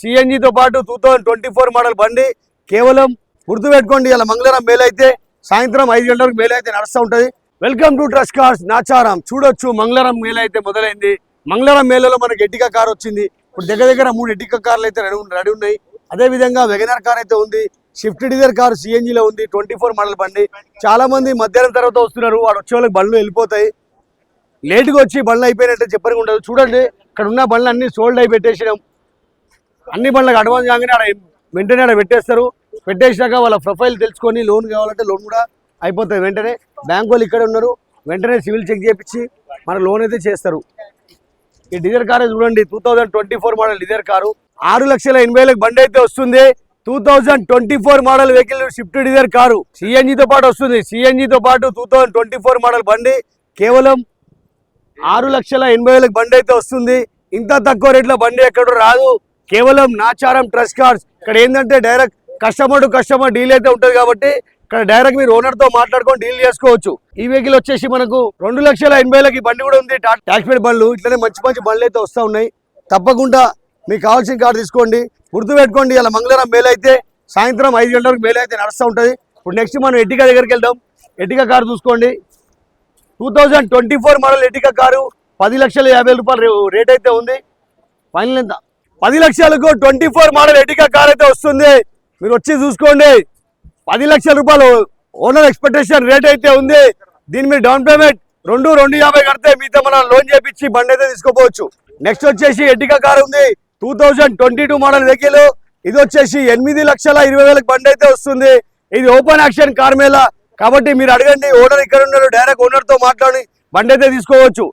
సిఎన్జితో పాటు 2024 మోడల్ బండి కేవలం గుర్తుపెట్టుకోండి. ఇలా మంగళవారం మేలు అయితే సాయంత్రం 5 గంటలకు మేలు అయితే నడుస్తూ ఉంటుంది. Welcome to trust cars Nacharam. చూడొచ్చు మంగళవారం మేలు అయితే మొదలైంది. మంగళవారం మేళలో మనకి ఎర్టిగా కార్ వచ్చింది. ఇప్పుడు దగ్గర 3 ఎర్టిగా కార్లు అయితే రెడీ ఉన్నాయి. అదేవిధంగా వెగనర్ కార్ అయితే ఉంది. స్విఫ్ట్ డిజైర్ కార్ సిఎన్జిలో ఉంది. 24 మోడల్ బండి. చాలా మంది మధ్యాహ్నం తర్వాత వస్తున్నారు. వాడు వచ్చే వాళ్ళకి బండ్లు వెళ్ళిపోతాయి. లేటుగా వచ్చి బండ్లు అయిపోయినట్టు చెప్పని ఉండదు. చూడండి ఇక్కడ ఉన్న బండ్లు అన్ని సోల్డ్ అయి పెట్టేసినాం. అన్ని బండ్లకు అడ్వాన్స్ కాగానే ఆడ వెంటనే ఆడ పెట్టేస్తారు. పెట్టేసినాక వాళ్ళ ప్రొఫైల్ తెలుసుకొని లోన్ కావాలంటే లోన్ కూడా అయిపోతుంది వెంటనే. బ్యాంక్ వాళ్ళు ఇక్కడ ఉన్నారు. వెంటనే సివిల్ చెక్ చేయించి మన లోన్ అయితే చేస్తారు. ఈ డిజైర్ కార్ చూడండి 2024 మోడల్ డిజైర్ కారు 6,80,000 బండి అయితే వస్తుంది. 2024 model vehicle Swift Dzire car సిఎన్జితో పాటు వస్తుంది. సిఎన్జితో పాటు 2024 మోడల్ బండి కేవలం 6,80,000 బండి అయితే వస్తుంది. ఇంత తక్కువ రేట్లో బండి ఎక్కడ రాదు. కేవలం నాచారం ట్రస్ట్ కార్స్. ఇక్కడ ఏంటంటే డైరెక్ట్ కస్టమర్ డీల్ అయితే ఉంటుంది కాబట్టి ఇక్కడ డైరెక్ట్ మీరు ఓనర్ తో మాట్లాడుకొని డీల్ చేసుకోవచ్చు. ఈ వెహికల్ వచ్చేసి మనకు 2,80,000 బండి కూడా ఉంది. ట్యాక్స్ పేడ్ బండ్లు ఇట్లనే మంచి బండ్లు అయితే వస్తూ ఉన్నాయి. తప్పకుండా మీకు కావాల్సిన కార్ తీసుకోండి. గుర్తుపెట్టుకోండి ఇలా మంగళవారం మేలు అయితే సాయంత్రం 5 గంటలకు మేలు అయితే నడుస్తూ ఉంటుంది. ఇప్పుడు నెక్స్ట్ మనం ఎర్టిగా దగ్గరికి వెళ్దాం. ఎర్టిగా కార్ చూసుకోండి. 2024 మోడల్ ఎర్టిగా కారు 10,50,000 రేట్ అయితే ఉంది. ఫైనల్ ఎంత 10 లక్షలకు 24 మోడల్ ఎర్టిగా కార్ అయితే వస్తుంది. మీరు వచ్చి చూసుకోండి. 10 లక్షల రూపాయలు ఓనర్ ఎక్స్పెక్టేషన్ రేట్ అయితే ఉంది. దీని మీద డౌన్ పేమెంట్ 2,50 కడితే మీతో మనం లోన్ చేపించి బండి అయితే తీసుకోపోవచ్చు. నెక్స్ట్ వచ్చేసి ఎర్టిగా కార్ ఉంది 2022 మోడల్ వెహికల్. ఇది వచ్చేసి 8,20,000 బండి అయితే వస్తుంది. ఇది ఓపెన్ యాక్షన్ కార్ మేళ కాబట్టి మీరు అడగండి. ఓనర్ ఇక్కడ ఉన్నారు. డైరెక్ట్ ఓనర్ తో మాట్లాడి బండి అయితే తీసుకోవచ్చు.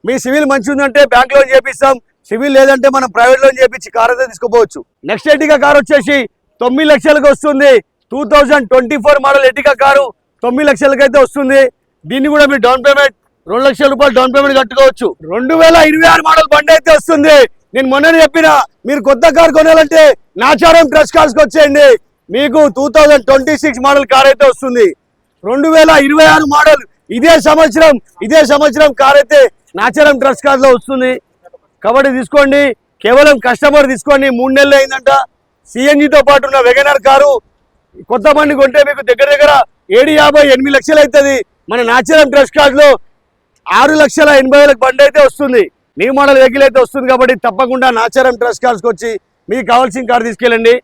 మీ సివిల్ మంచి ఉందంటే బ్యాంక్ లోన్ చేపిస్తాం. సివిల్ లేదంటే మనం ప్రైవేట్ లోన్ చేపించి కార్ అయితే తీసుకోవచ్చు. నెక్స్ట్ ఎర్టిగా కార్ వచ్చేసి 9 లక్షలకు వస్తుంది. 2024 మోడల్ ఎర్టిగా కారు 9 లక్షలకి అయితే వస్తుంది. దీన్ని కూడా మీరు డౌన్ పేమెంట్ 2 లక్షల రూపాయలు డౌన్ పేమెంట్ కట్టుకోవచ్చు. 2026 మోడల్ బండి అయితే వస్తుంది. నేను మొన్ననే చెప్పిన మీరు కొత్త కార్ కొనాలంటే నాచారం ట్రస్ట్ కార్స్ కి వచ్చేయండి. మీకు 2026 మోడల్ కార్ అయితే వస్తుంది. 2026 మోడల్ ఇదే సంవత్సరం కార్ అయితే నాచారం ట్రస్ట్ కార్స్ లో వస్తుంది. కాబట్టి తీసుకోండి. కేవలం కస్టమర్ తీసుకోండి. 3 నెలలు అయిందంట. సిఎన్జితో పాటు ఉన్న వెగనర్ కారు కొత్త బండి కొంటే మీకు దగ్గర 7,50,000 లక్షలు అవుతుంది. మన నాచారం ట్రస్ట్ కార్స్ లో 6,80,000 బండి అయితే వస్తుంది. న్యూ మోడల్ వెహికల్ అయితే వస్తుంది. కాబట్టి తప్పకుండా నాచారం ట్రస్ట్ కార్స్కి వచ్చి మీకు కావాల్సిన కార్ తీసుకెళ్ళండి.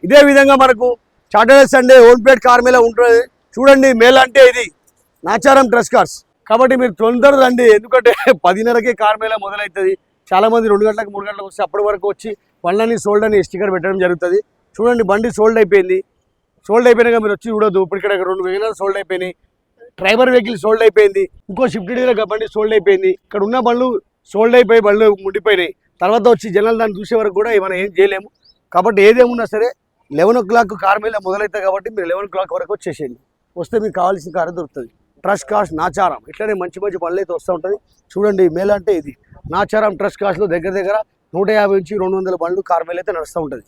ఇదే విధంగా మనకు Saturday Sunday own plate car Mela ఉంటుంది. చూడండి మేళ అంటే ఇది నాచారం ట్రస్ట్ కార్స్. కాబట్టి మీరు తొందర రండి. ఎందుకంటే 10:30కే కార్ మేళ మొదలవుతుంది. చాలా మంది 2 గంటలకు 3 గంటలకు వస్తే అప్పటి వరకు వచ్చి బండ్లని సోల్డ్ అని స్టిక్కర్ పెట్టడం జరుగుతుంది. చూడండి బండి సోల్డ్ అయిపోయింది. సోల్డ్ అయిపోయినాక మీరు వచ్చి చూడొద్దు. ఇప్పుడు ఇక్కడ 2 వెహికల్ సోల్డ్ అయిపోయినాయి. డ్రైవర్ వెహికల్ సోల్డ్ అయిపోయింది. ఇంకో షిఫ్ట్ డిజైర్ బండి సోల్డ్ అయిపోయింది. ఇక్కడ ఉన్న బండ్లు సోల్డ్ అయిపోయి బండ్లు ముడిపోయినాయి. తర్వాత వచ్చి జనాలు దాన్ని చూసే వరకు కూడా మనం ఏం చేయలేము. కాబట్టి ఏదేమున్నా సరే 11 o'clock కార్ మేళ మొదలవుతుంది. కాబట్టి మీరు 11 o'clock వరకు వచ్చేసేయండి. వస్తే మీకు కావాల్సిన కార్ దొరుకుతుంది. ట్రస్ట్ కార్స్ నాచారం ఇట్లనే మంచి బండ్లు అయితే వస్తూ ఉంటుంది. చూడండి మేళ అంటే ఇది నాచారం ట్రస్ట్ కార్స్లో దగ్గర 150 నుంచి 200 బండ్లు కార్ మేళ అయితే నడుస్తూ ఉంటుంది.